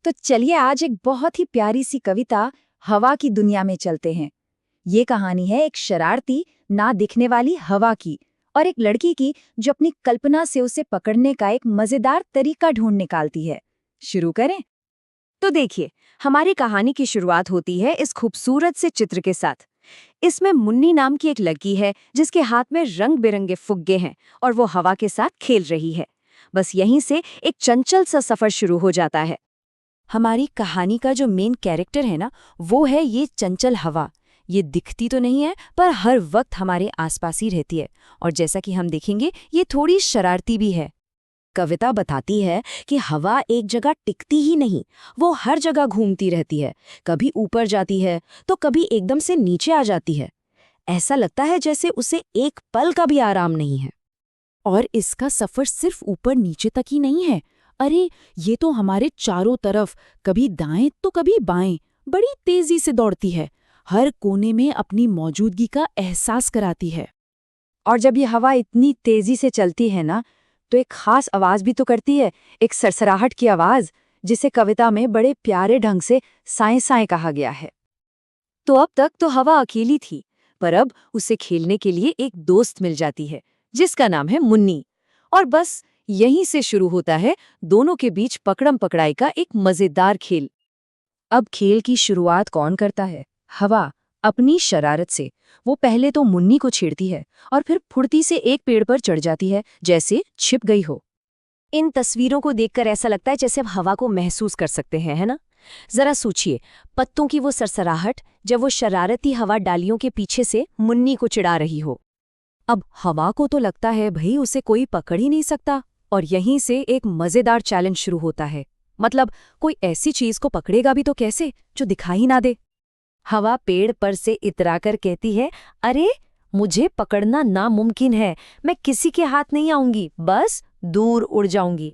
तो चलिए आज एक बहुत ही प्यारी सी कविता हवा की दुनिया में चलते हैं। ये कहानी है एक शरारती ना दिखने वाली हवा की और एक लड़की की जो अपनी कल्पना से उसे पकड़ने का एक मजेदार तरीका ढूंढ निकालती है। शुरू करें? तो देखिए, हमारी कहानी की शुरुआत होती है इस खूबसूरत से चित्र के साथ। इसमें मुन्नी नाम की एक लड़की है जिसके हाथ में रंग बिरंगे फुग्गे हैं और वो हवा के साथ खेल रही है। बस यहीं से एक चंचल सा सफर शुरू हो जाता है। हमारी कहानी का जो मेन कैरेक्टर है ना, वो है ये चंचल हवा। ये दिखती तो नहीं है पर हर वक्त हमारे आसपास ही रहती है और जैसा कि हम देखेंगे ये थोड़ी शरारती भी है। कविता बताती है कि हवा एक जगह टिकती ही नहीं, वो हर जगह घूमती रहती है। कभी ऊपर जाती है तो कभी एकदम से नीचे आ जाती है। ऐसा लगता है जैसे उसे एक पल का भी आराम नहीं है। और इसका सफर सिर्फ ऊपर नीचे तक ही नहीं है। अरे, ये तो हमारे चारों तरफ, कभी दाएं तो कभी बाएं, बड़ी तेजी से दौड़ती है। हर कोने में अपनी मौजूदगी का एहसास कराती है। और जब ये हवा इतनी तेजी से चलती है ना, तो एक खास आवाज भी तो करती है, एक सरसराहट की आवाज, जिसे कविता में बड़े प्यारे ढंग से साएं साएं कहा गया है। तो अब तक तो हवा अकेली थी, पर अब उसे खेलने के लिए एक दोस्त मिल जाती है जिसका नाम है मुन्नी। और बस यहीं से शुरू होता है दोनों के बीच पकड़म पकड़ाई का एक मजेदार खेल। अब खेल की शुरुआत कौन करता है? हवा, अपनी शरारत से। वो पहले तो मुन्नी को छेड़ती है और फिर फुर्ती से एक पेड़ पर चढ़ जाती है, जैसे छिप गई हो। इन तस्वीरों को देखकर ऐसा लगता है जैसे अब हवा को महसूस कर सकते हैं, है ना? जरा सोचिए, पत्तों की वो सरसराहट जब वो शरारती हवा डालियों के पीछे से मुन्नी को चिढ़ा रही हो। अब हवा को तो लगता है भाई उसे कोई पकड़ ही नहीं सकता, और यहीं से एक मजेदार चैलेंज शुरू होता है। मतलब कोई ऐसी चीज को पकड़ेगा भी तो कैसे जो दिखाई ना दे। हवा पेड़ पर से इतराकर कहती है, अरे मुझे पकड़ना नामुमकिन है, मैं किसी के हाथ नहीं आऊंगी, बस दूर उड़ जाऊंगी।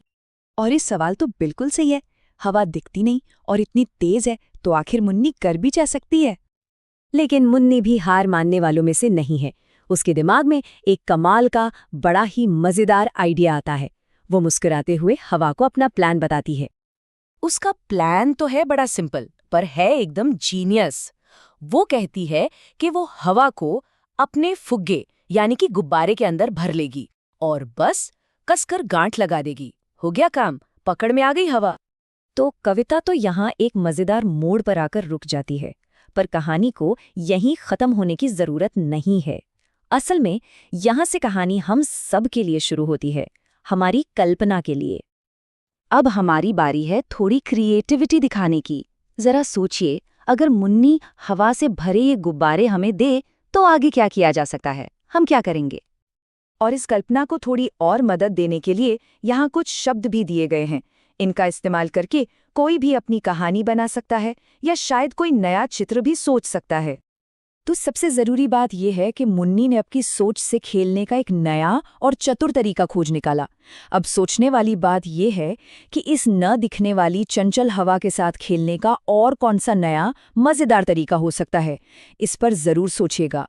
और इस सवाल तो बिल्कुल सही है। हवा दिखती नहीं और इतनी तेज है, तो आखिर मुन्नी कर भी जा सकती है। लेकिन मुन्नी भी हार मानने वालों में से नहीं है। उसके दिमाग में एक कमाल का बड़ा ही मजेदार आइडिया आता है। वो मुस्कुराते हुए हवा को अपना प्लान बताती है। उसका प्लान तो है बड़ा सिंपल, पर है एकदम जीनियस। वो कहती है कि वो हवा को अपने फुग्गे यानी कि गुब्बारे के अंदर भर लेगी और बस कसकर गांठ लगा देगी। हो गया काम, पकड़ में आ गई हवा। तो कविता तो यहाँ एक मजेदार मोड़ पर आकर रुक जाती है, पर कहानी को यहीं खत्म होने की जरूरत नहीं है। असल में यहाँ से कहानी हम सब के लिए शुरू होती है, हमारी कल्पना के लिए। अब हमारी बारी है थोड़ी क्रिएटिविटी दिखाने की। जरा सोचिए, अगर मुन्नी हवा से भरे ये गुब्बारे हमें दे तो आगे क्या किया जा सकता है? हम क्या करेंगे? और इस कल्पना को थोड़ी और मदद देने के लिए यहाँ कुछ शब्द भी दिए गए हैं। इनका इस्तेमाल करके कोई भी अपनी कहानी बना सकता है या शायद कोई नया चित्र भी सोच सकता है। तो सबसे जरूरी बात यह है कि मुन्नी ने अपनी सोच से खेलने का एक नया और चतुर तरीका खोज निकाला। अब सोचने वाली बात यह है कि इस न दिखने वाली चंचल हवा के साथ खेलने का और कौन सा नया मजेदार तरीका हो सकता है। इस पर जरूर सोचिएगा।